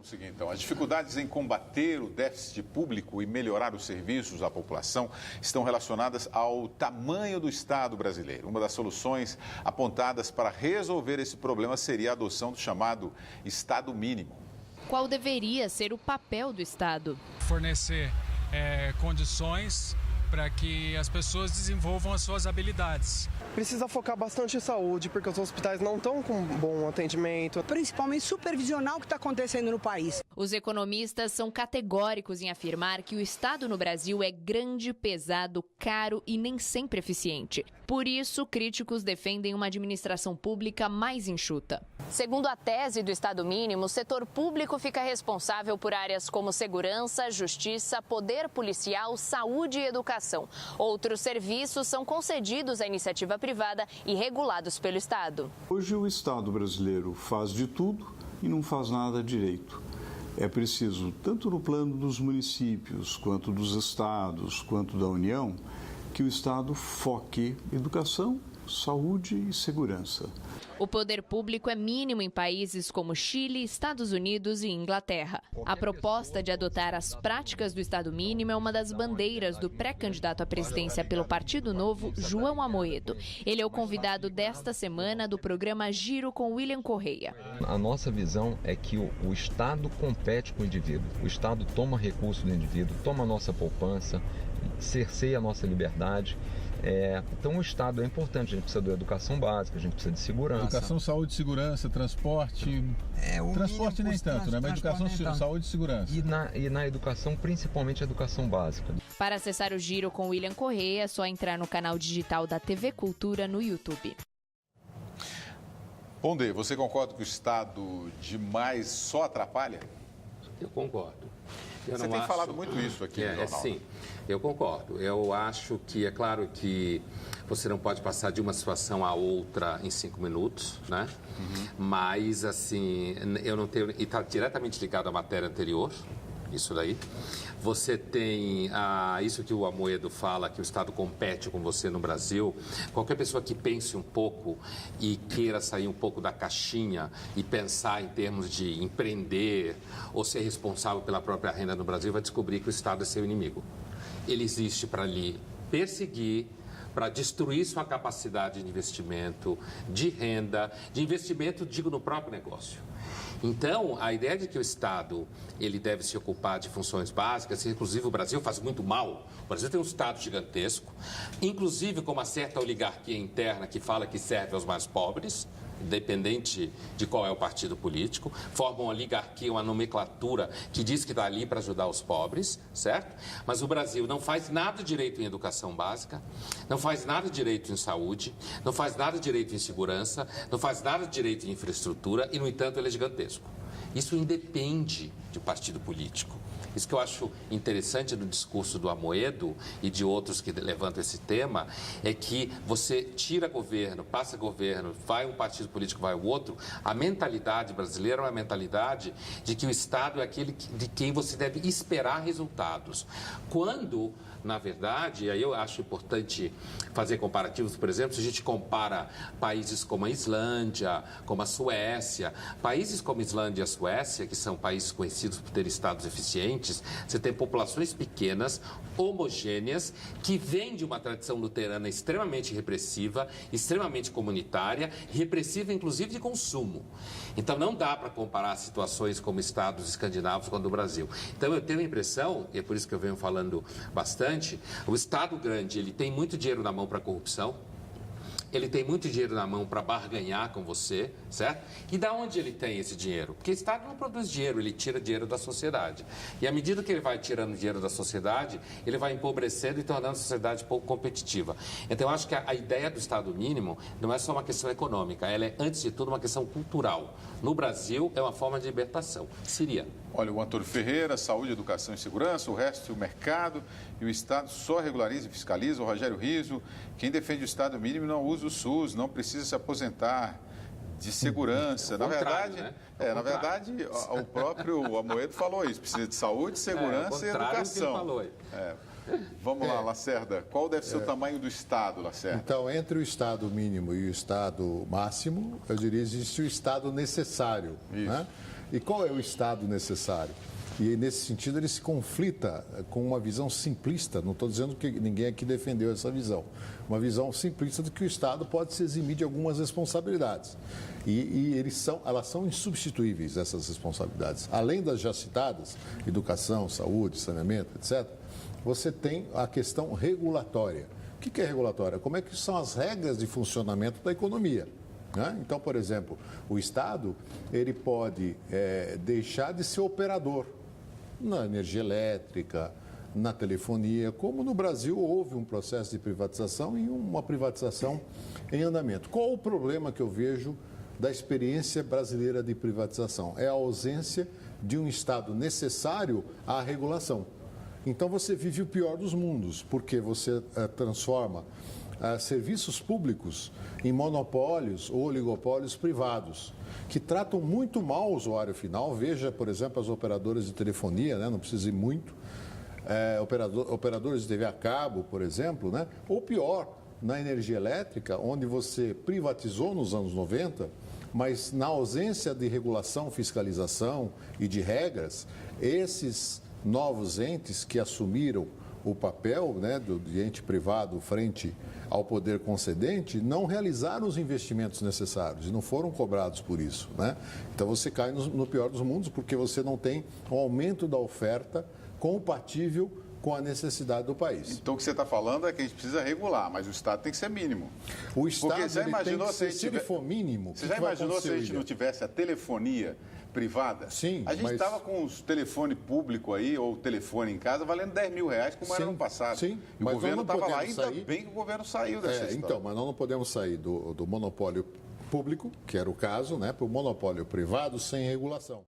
O seguinte, então, as dificuldades em combater o déficit público e melhorar os serviços à população estão relacionadas ao tamanho do Estado brasileiro. Uma das soluções apontadas para resolver esse problema seria a adoção do chamado Estado mínimo. Qual deveria ser o papel do Estado? Fornecer condições para que as pessoas desenvolvam as suas habilidades. Precisa focar bastante em saúde, porque os hospitais não estão com bom atendimento. Principalmente supervisionar o que está acontecendo no país. Os economistas são categóricos em afirmar que o Estado no Brasil é grande, pesado, caro e nem sempre eficiente. Por isso, críticos defendem uma administração pública mais enxuta. Segundo a tese do Estado mínimo, o setor público fica responsável por áreas como segurança, justiça, poder policial, saúde e educação. Outros serviços são concedidos à iniciativa privada e regulados pelo Estado. Hoje o Estado brasileiro faz de tudo e não faz nada direito. É preciso, tanto no plano dos municípios, quanto dos estados, quanto da União, que o Estado foque em educação, saúde e segurança. O poder público é mínimo em países como Chile, Estados Unidos e Inglaterra. A proposta de adotar as práticas do Estado mínimo é uma das bandeiras do pré-candidato à presidência pelo Partido Novo, João Amoedo. Ele é o convidado desta semana do programa Giro com William Correia. A nossa visão é que o Estado compete com o indivíduo. O Estado toma recursos do indivíduo, toma a nossa poupança, cerceia a nossa liberdade. Então o Estado é importante, a gente precisa de educação básica, a gente precisa de segurança. Educação, saúde, segurança, transporte. Transporte nem tanto, né? Mas educação, saúde e segurança. E na educação, principalmente a educação básica. Para acessar o Giro com William Correia, é só entrar no canal digital da TV Cultura no YouTube. Pondé, você concorda que o Estado demais só atrapalha? Eu concordo. Você tem falado muito isso aqui no jornal. Sim, eu concordo. Eu acho que, é claro que você não pode passar de uma situação a outra em 5 minutos, né? Mas, assim, eu não tenho... E está diretamente ligado à matéria anterior, isso daí. Você tem isso que o Amoedo fala, que o Estado compete com você no Brasil. Qualquer pessoa que pense um pouco e queira sair um pouco da caixinha e pensar em termos de empreender ou ser responsável pela própria renda no Brasil vai descobrir que o Estado é seu inimigo. Ele existe para lhe perseguir, para destruir sua capacidade de investimento, de renda, de investimento, digo, no próprio negócio. Então, a ideia de que o Estado ele deve se ocupar de funções básicas, inclusive o Brasil faz muito mal. O Brasil tem um Estado gigantesco, inclusive com uma certa oligarquia interna que fala que serve aos mais pobres, independente de qual é o partido político, forma uma oligarquia, uma nomenclatura que diz que está ali para ajudar os pobres, certo? Mas o Brasil não faz nada direito em educação básica, não faz nada direito em saúde, não faz nada direito em segurança, não faz nada direito em infraestrutura e, no entanto, ele é gigantesco. Isso independe de partido político. Isso que eu acho interessante do discurso do Amoedo e de outros que levantam esse tema é que você tira governo, passa governo, vai um partido político, vai o outro. A mentalidade brasileira é uma mentalidade de que o Estado é aquele de quem você deve esperar resultados. Quando, na verdade, aí eu acho importante fazer comparativos, por exemplo, se a gente compara países como a Islândia, como a Suécia, países como a Islândia e a Suécia, que são países conhecidos por ter estados eficientes, você tem populações pequenas, homogêneas, que vêm de uma tradição luterana extremamente repressiva, extremamente comunitária, repressiva inclusive de consumo. Então não dá para comparar situações como estados escandinavos com o do Brasil. Então eu tenho a impressão, e é por isso que eu venho falando bastante, o Estado grande ele tem muito dinheiro na mão para corrupção, ele tem muito dinheiro na mão para barganhar com você, certo? E da onde ele tem esse dinheiro? Porque o Estado não produz dinheiro, ele tira dinheiro da sociedade. E à medida que ele vai tirando dinheiro da sociedade, ele vai empobrecendo e tornando a sociedade pouco competitiva. Então, eu acho que a ideia do Estado mínimo não é só uma questão econômica, ela é, antes de tudo, uma questão cultural. No Brasil, é uma forma de libertação. Seria. Olha, o Antônio Ferreira, saúde, educação e segurança, o resto o mercado e o Estado só regulariza e fiscaliza. O Rogério Riso, quem defende o Estado mínimo não usa o SUS, não precisa se aposentar de segurança. Na verdade, né? na verdade, o próprio Amoedo falou isso, precisa de saúde, segurança e educação. Que ele falou. Vamos lá, Lacerda, qual deve ser o tamanho do Estado, Lacerda? Então, entre o Estado mínimo e o Estado máximo, eu diria que existe o Estado necessário. Né? E qual é o Estado necessário? E, nesse sentido, ele se conflita com uma visão simplista. Não estou dizendo que ninguém aqui defendeu essa visão. Uma visão simplista de que o Estado pode se eximir de algumas responsabilidades. E elas são insubstituíveis, essas responsabilidades. Além das já citadas, educação, saúde, saneamento, etc., você tem a questão regulatória. O que é regulatória? Como é que são as regras de funcionamento da economia? Então, por exemplo, o Estado ele pode deixar de ser operador na energia elétrica, na telefonia, como no Brasil houve um processo de privatização e uma privatização em andamento. Qual o problema que eu vejo da experiência brasileira de privatização? É a ausência de um Estado necessário à regulação. Então você vive o pior dos mundos, porque você transforma serviços públicos em monopólios ou oligopólios privados, que tratam muito mal o usuário final. Veja, por exemplo, as operadoras de telefonia, não precisa ir muito, operadores de TV a cabo, por exemplo, ou pior, na energia elétrica, onde você privatizou nos anos 90, mas na ausência de regulação, fiscalização e de regras, esses novos entes que assumiram o papel de ente privado frente ao poder concedente não realizaram os investimentos necessários e não foram cobrados por isso. Então você cai no pior dos mundos, porque você não tem um aumento da oferta compatível com a necessidade do país. Então o que você está falando é que a gente precisa regular, mas o Estado tem que ser mínimo. O Estado se ele for mínimo... Você já imaginou se a gente não tivesse a telefonia privada? Sim, a gente estava com os telefone público aí, ou telefone em casa, valendo R$10 mil, como era no passado. Sim, e o governo estava lá, ainda bem que o governo saiu dessa história. Então, mas nós não podemos sair do monopólio público, que era o caso, para o monopólio privado sem regulação.